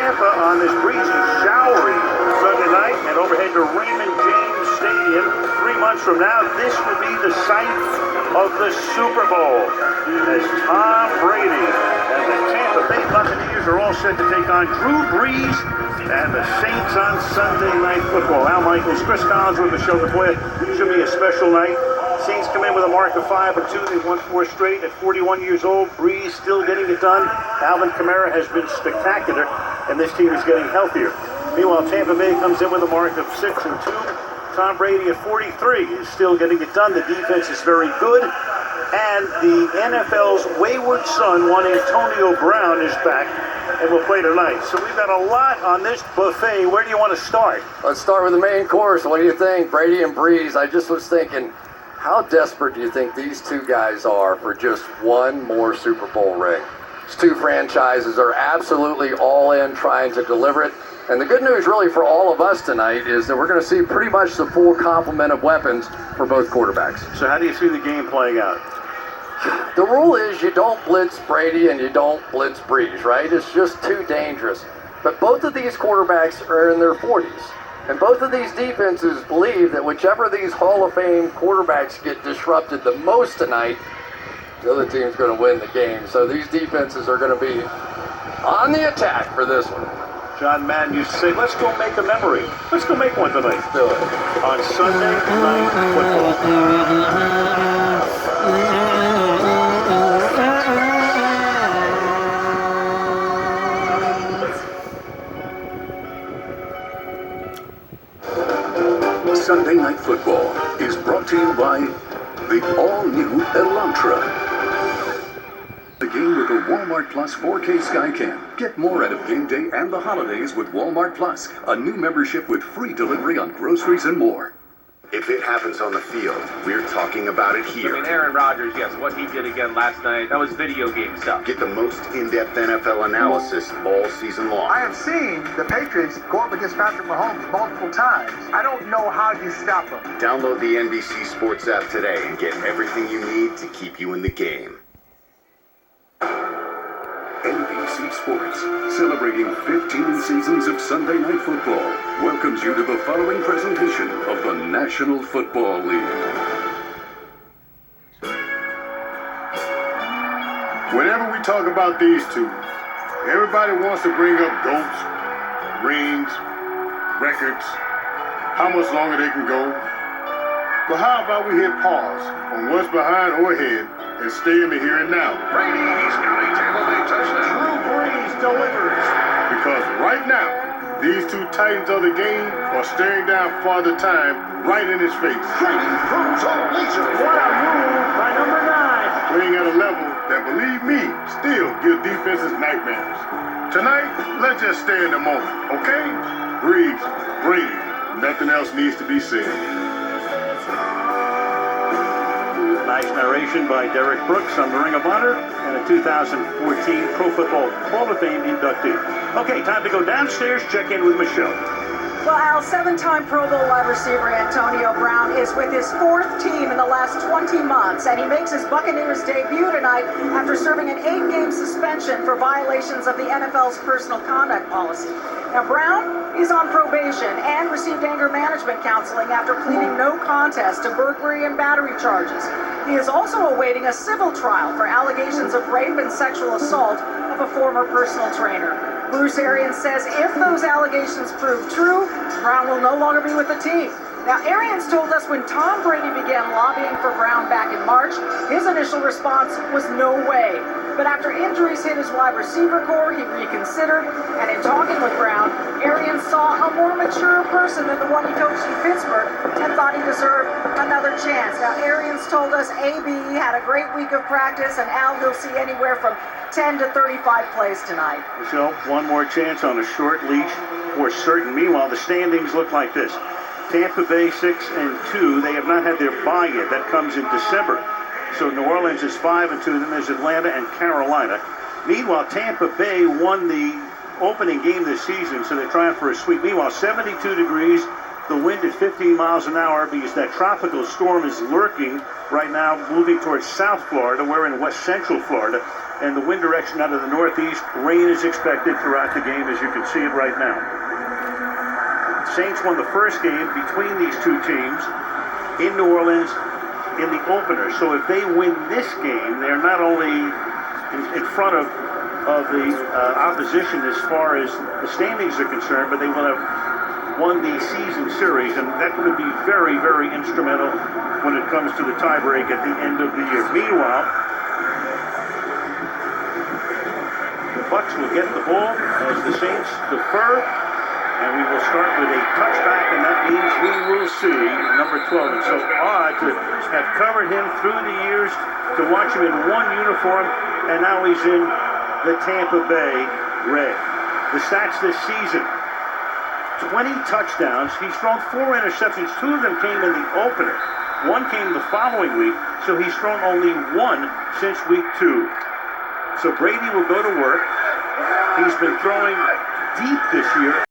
Tampa on this breezy, showery Sunday night and overhead to Raymond James Stadium. 3 months from now, this will be the site of the Super Bowl as Tom Brady and the Tampa Bay Buccaneers are all set to take on Drew Brees and the Saints on Sunday Night Football. Al Michaels, Chris Collins with the show for you. Should be a special night. Saints come in with a mark of 5-2. They've won 4 straight at 41 years old. Brees still getting it done. Alvin Kamara has been spectacular, and this team is getting healthier. Meanwhile, Tampa Bay comes in with a mark of 6-2. Tom Brady at 43 is still getting it done. The defense is very good. And the NFL's wayward son, Juan Antonio Brown, is back and will play tonight. So we've got a lot on this buffet. Where do you want to start? Let's start with the main course. What do you think? Brady and Brees. I just was thinking, how desperate do you think these two guys are for just one more Super Bowl ring? These two franchises are absolutely all in trying to deliver it. And the good news really for all of us tonight is that we're going to see pretty much the full complement of weapons for both quarterbacks. So how do you see the game playing out? The rule is you don't blitz Brady and you don't blitz Brees, right? It's just too dangerous. But both of these quarterbacks are in their 40s. And both of these defenses believe that whichever of these Hall of Fame quarterbacks get disrupted the most tonight, the other team's going to win the game. So these defenses are going to be on the attack for this one. John Madden used to say, let's go make a memory. Let's go make one tonight. Let's do it. On Sunday Night Football. Sunday Night Football is brought to you by the all-new Elantra. The game with the Walmart Plus 4K Skycam. Get more out of game day and the holidays with Walmart Plus, a new membership with free delivery on groceries and more. If it happens on the field, we're talking about it here. I mean, Aaron Rodgers, yes, what he did again last night, that was video game stuff. Get the most in-depth NFL analysis all season long. I have seen the Patriots go up against Patrick Mahomes multiple times. I don't know how you stop them. Download the NBC Sports app today and get everything you need to keep you in the game. NBC Sports, celebrating 15 seasons of Sunday Night Football, welcomes you to the following presentation of the National Football League. Whenever we talk about these two, everybody wants to bring up GOATs, rings, records, how much longer they can go. But how about we hit pause on what's behind or ahead and stay in the here and now? Brady's got a Tampa Bay touchdown. Drew Brees delivers. Because right now, these two titans of the game are staring down Father Time right in his face. Brady throws a laser. What a move by number 9. Playing at a level that, believe me, still gives defenses nightmares. Tonight, let's just stay in the moment, okay? Brees, Brady, nothing else needs to be said. Nice narration by Derek Brooks on the Ring of Honor and a 2014 Pro Football Hall of Fame inductee. Okay, time to go downstairs, check in with Michelle. Well, Al, 7-time Pro Bowl wide receiver Antonio Brown is with his 4th team in the last 20 months, and he makes his Buccaneers debut tonight after serving an 8-game suspension for violations of the NFL's personal conduct policy. Now, Brown is on probation and received anger management counseling after pleading no contest to burglary and battery charges. He is also awaiting a civil trial for allegations of rape and sexual assault of a former personal trainer. Bruce Arians says if those allegations prove true, Brown will no longer be with the team. Now, Arians told us when Tom Brady began lobbying for Brown back in March, his initial response was no way. But after injuries hit his wide receiver core, he reconsidered, and in talking with Brown, Arians saw a more mature person than the one he coached in Pittsburgh and thought he deserved another chance. Now, Arians told us AB had a great week of practice, and Al will see anywhere from 10 to 35 plays tonight. Michelle, one more chance on a short leash for certain. Meanwhile, the standings look like this. Tampa Bay 6-2. They have not had their bye yet. That comes in December. So New Orleans is 5-2. Then there's Atlanta and Carolina. Meanwhile, Tampa Bay won the opening game this season, so they're trying for a sweep. Meanwhile, 72 degrees. The wind at 15 miles an hour because that tropical storm is lurking right now, moving towards South Florida. We're in West Central Florida. and the wind direction out of the northeast. Rain is expected throughout the game, as you can see it right now. Saints won the first game between these two teams in New Orleans in the opener. So if they win this game, they're not only in front of the opposition as far as the standings are concerned, but they will have won the season series, and that could be very, very instrumental when it comes to the tiebreak at the end of the year. Meanwhile, the Bucs will get the ball as the Saints defer, and we will start with a touchback, and that means we will see number 12. It's so odd to have covered him through the years, to watch him in one uniform, and now he's in the Tampa Bay red. The stats this season: 20 touchdowns. He's thrown 4 interceptions. 2 of them came in the opener. 1 came the following week, so he's thrown only 1 since week 2. So Brady will go to work. He's been throwing deep this year.